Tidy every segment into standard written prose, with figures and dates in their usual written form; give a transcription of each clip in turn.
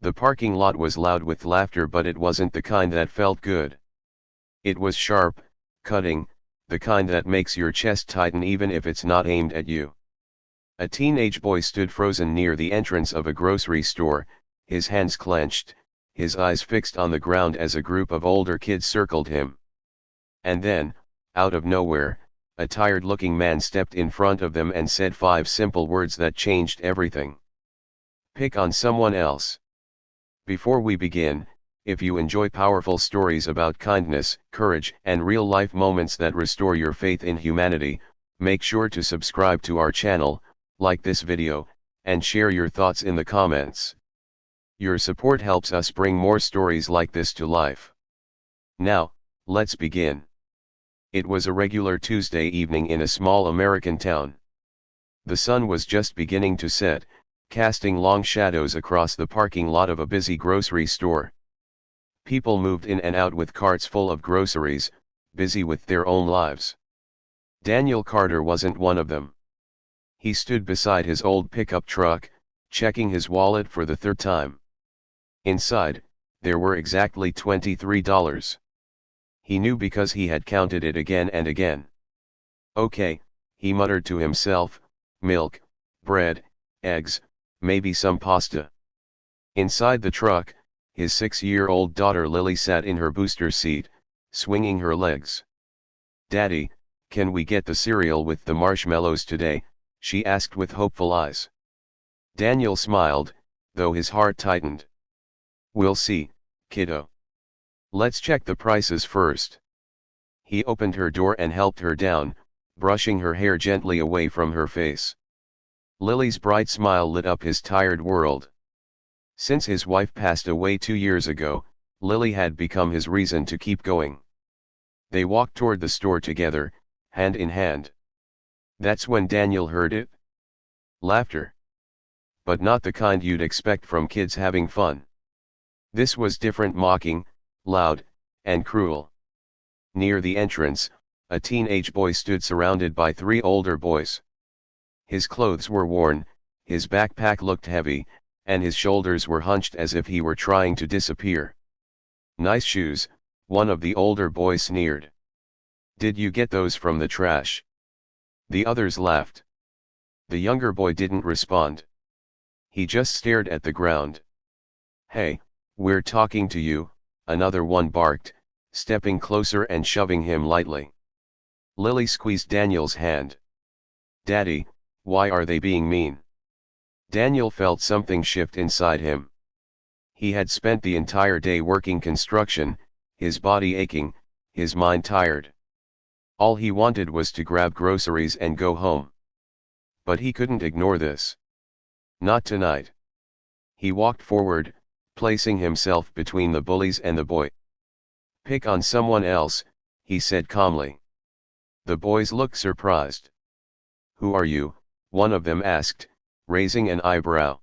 The parking lot was loud with laughter, but it wasn't the kind that felt good. It was sharp, cutting, the kind that makes your chest tighten even if it's not aimed at you. A teenage boy stood frozen near the entrance of a grocery store, his hands clenched, his eyes fixed on the ground as a group of older kids circled him. And then, out of nowhere, a tired-looking man stepped in front of them and said 5 simple words that changed everything. Pick on someone else. Before we begin, if you enjoy powerful stories about kindness, courage, and real-life moments that restore your faith in humanity, make sure to subscribe to our channel, like this video, and share your thoughts in the comments. Your support helps us bring more stories like this to life. Now, let's begin. It was a regular Tuesday evening in a small American town. The sun was just beginning to set, casting long shadows across the parking lot of a busy grocery store. People moved in and out with carts full of groceries, busy with their own lives. Daniel Carter wasn't one of them. He stood beside his old pickup truck, checking his wallet for the third time. Inside, there were exactly $23. He knew because he had counted it again and again. Okay, he muttered to himself, milk, bread, eggs, maybe some pasta. Inside the truck, his 6-year-old daughter Lily sat in her booster seat, swinging her legs. "Daddy, can we get the cereal with the marshmallows today?" she asked with hopeful eyes. Daniel smiled, though his heart tightened. "We'll see, kiddo. Let's check the prices first." He opened her door and helped her down, brushing her hair gently away from her face. Lily's bright smile lit up his tired world. Since his wife passed away 2 years ago, Lily had become his reason to keep going. They walked toward the store together, hand in hand. That's when Daniel heard it. Laughter. But not the kind you'd expect from kids having fun. This was different, mocking, loud, and cruel. Near the entrance, a teenage boy stood surrounded by 3 older boys. His clothes were worn, his backpack looked heavy, and his shoulders were hunched as if he were trying to disappear. "Nice shoes," one of the older boys sneered. "Did you get those from the trash?" The others laughed. The younger boy didn't respond. He just stared at the ground. "Hey, we're talking to you," another one barked, stepping closer and shoving him lightly. Lily squeezed Daniel's hand. "Daddy, why are they being mean?" Daniel felt something shift inside him. He had spent the entire day working construction, his body aching, his mind tired. All he wanted was to grab groceries and go home. But he couldn't ignore this. Not tonight. He walked forward, placing himself between the bullies and the boy. "Pick on someone else," he said calmly. The boys looked surprised. "Who are you?" one of them asked, raising an eyebrow.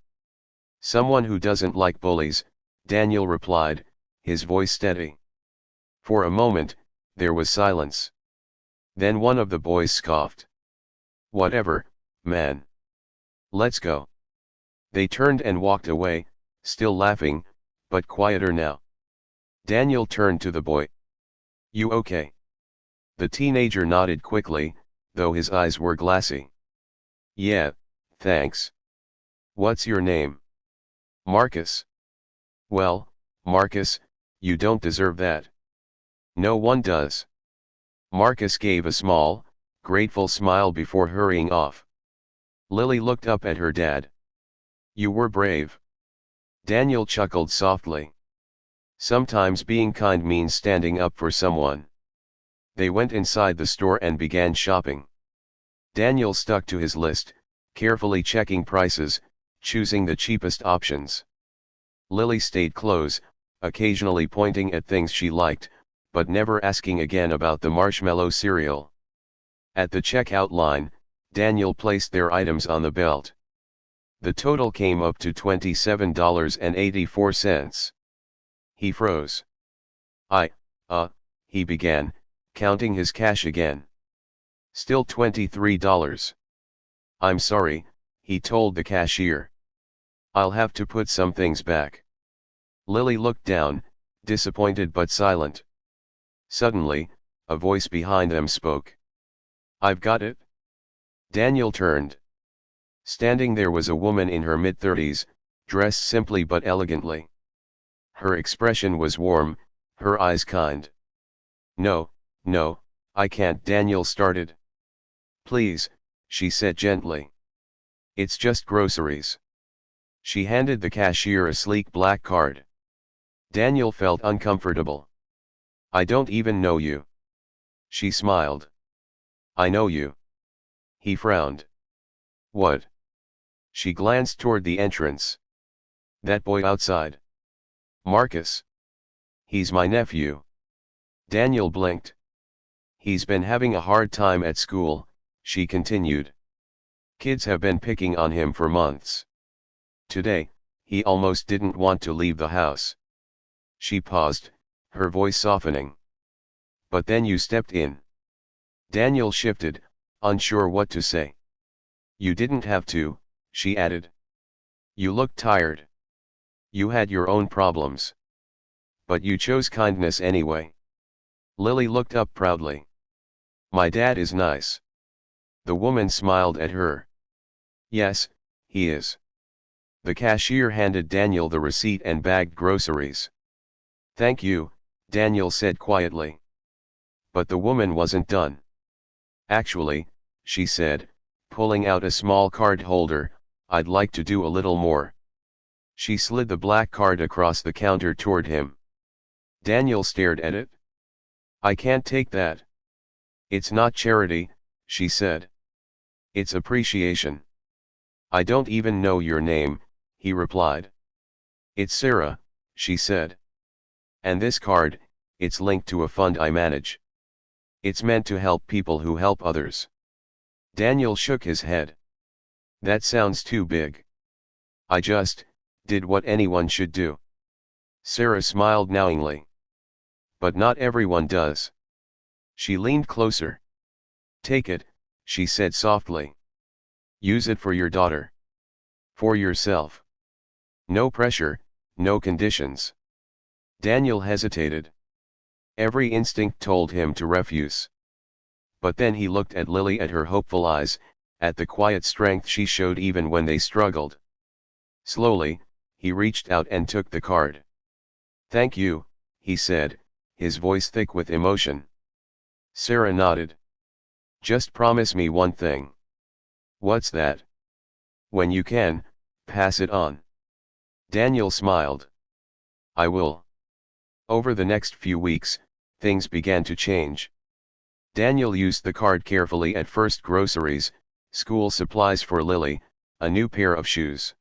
"Someone who doesn't like bullies," Daniel replied, his voice steady. For a moment, there was silence. Then one of the boys scoffed. "Whatever, man. Let's go." They turned and walked away, still laughing, but quieter now. Daniel turned to the boy. "You okay?" The teenager nodded quickly, though his eyes were glassy. "Yeah, thanks. What's your name?" "Marcus." "Well, Marcus, you don't deserve that." "No one does." Marcus gave a small, grateful smile before hurrying off. Lily looked up at her dad. "You were brave." Daniel chuckled softly. "Sometimes being kind means standing up for someone." They went inside the store and began shopping. Daniel stuck to his list, carefully checking prices, choosing the cheapest options. Lily stayed close, occasionally pointing at things she liked, but never asking again about the marshmallow cereal. At the checkout line, Daniel placed their items on the belt. The total came up to $27.84. He froze. He began, counting his cash again. "Still $23. "I'm sorry," he told the cashier. "I'll have to put some things back." Lily looked down, disappointed but silent. Suddenly, a voice behind them spoke. "I've got it." Daniel turned. Standing there was a woman in her mid-30s, dressed simply but elegantly. Her expression was warm, her eyes kind. "No, no, I can't," Daniel started. "Please," she said gently. "It's just groceries." She handed the cashier a sleek black card. Daniel felt uncomfortable. "I don't even know you." She smiled. "I know you." He frowned. "What?" She glanced toward the entrance. "That boy outside. Marcus. He's my nephew." Daniel blinked. "He's been having a hard time at school," she continued. "Kids have been picking on him for months. Today, he almost didn't want to leave the house." She paused, her voice softening. "But then you stepped in." Daniel shifted, unsure what to say. "You didn't have to," she added. "You looked tired. You had your own problems. But you chose kindness anyway." Lily looked up proudly. "My dad is nice." The woman smiled at her. "Yes, he is." The cashier handed Daniel the receipt and bagged groceries. "Thank you," Daniel said quietly. But the woman wasn't done. "Actually," she said, pulling out a small card holder, "I'd like to do a little more." She slid the black card across the counter toward him. Daniel stared at it. "I can't take that." "It's not charity," she said. "It's appreciation." "I don't even know your name," he replied. "It's Sarah," she said. "And this card, it's linked to a fund I manage. It's meant to help people who help others." Daniel shook his head. "That sounds too big. I just did what anyone should do." Sarah smiled knowingly. "But not everyone does." She leaned closer. "Take it," she said softly. "Use it for your daughter. For yourself. No pressure, no conditions." Daniel hesitated. Every instinct told him to refuse. But then he looked at Lily, at her hopeful eyes, at the quiet strength she showed even when they struggled. Slowly, he reached out and took the card. "Thank you," he said, his voice thick with emotion. Sarah nodded. "Just promise me one thing." "What's that?" "When you can, pass it on." Daniel smiled. "I will." Over the next few weeks, things began to change. Daniel used the card carefully, at first groceries, school supplies for Lily, a new pair of shoes.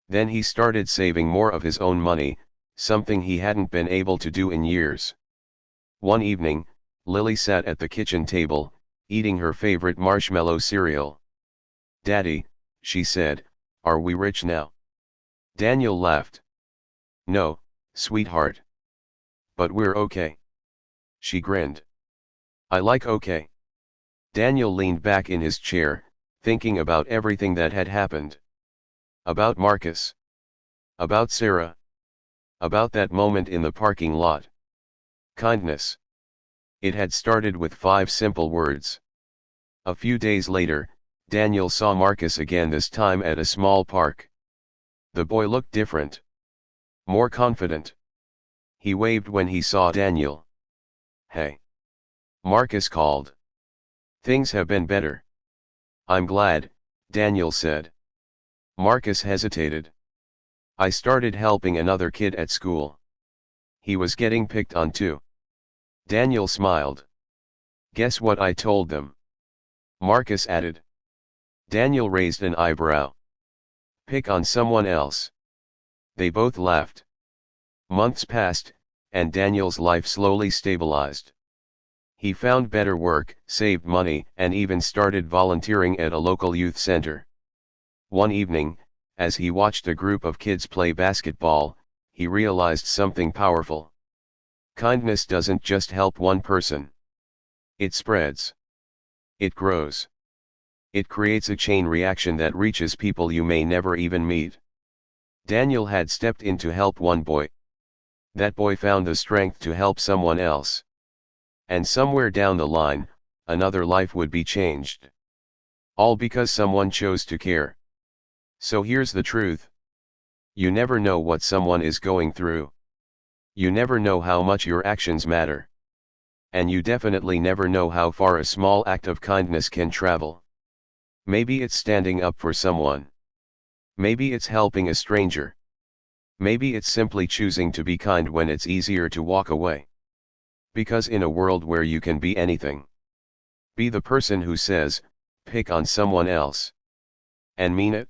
Then he started saving more of his own money, something he hadn't been able to do in years. One evening, Lily sat at the kitchen table, eating her favorite marshmallow cereal. "Daddy," she said, "are we rich now?" Daniel laughed. "No, sweetheart. But we're okay." She grinned. "I like okay." Daniel leaned back in his chair, thinking about everything that had happened. About Marcus. About Sarah. About that moment in the parking lot. Kindness. It had started with 5 simple words. A few days later, Daniel saw Marcus again, this time at a small park. The boy looked different. More confident. He waved when he saw Daniel. "Hey." Marcus called. "Things have been better." "I'm glad," Daniel said. Marcus hesitated. "I started helping another kid at school. He was getting picked on too." Daniel smiled. "Guess what I told them?" Marcus added. Daniel raised an eyebrow. "Pick on someone else." They both laughed. Months passed, and Daniel's life slowly stabilized. He found better work, saved money, and even started volunteering at a local youth center. One evening, as he watched a group of kids play basketball, he realized something powerful. Kindness doesn't just help one person. It spreads. It grows. It creates a chain reaction that reaches people you may never even meet. Daniel had stepped in to help one boy. That boy found the strength to help someone else. And somewhere down the line, another life would be changed. All because someone chose to care. So here's the truth. You never know what someone is going through. You never know how much your actions matter. And you definitely never know how far a small act of kindness can travel. Maybe it's standing up for someone. Maybe it's helping a stranger. Maybe it's simply choosing to be kind when it's easier to walk away. Because in a world where you can be anything, be the person who says, pick on someone else. And mean it.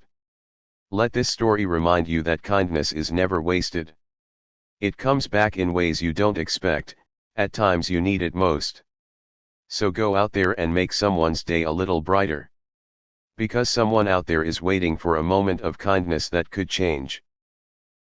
Let this story remind you that kindness is never wasted. It comes back in ways you don't expect, at times you need it most. So go out there and make someone's day a little brighter. Because someone out there is waiting for a moment of kindness that could change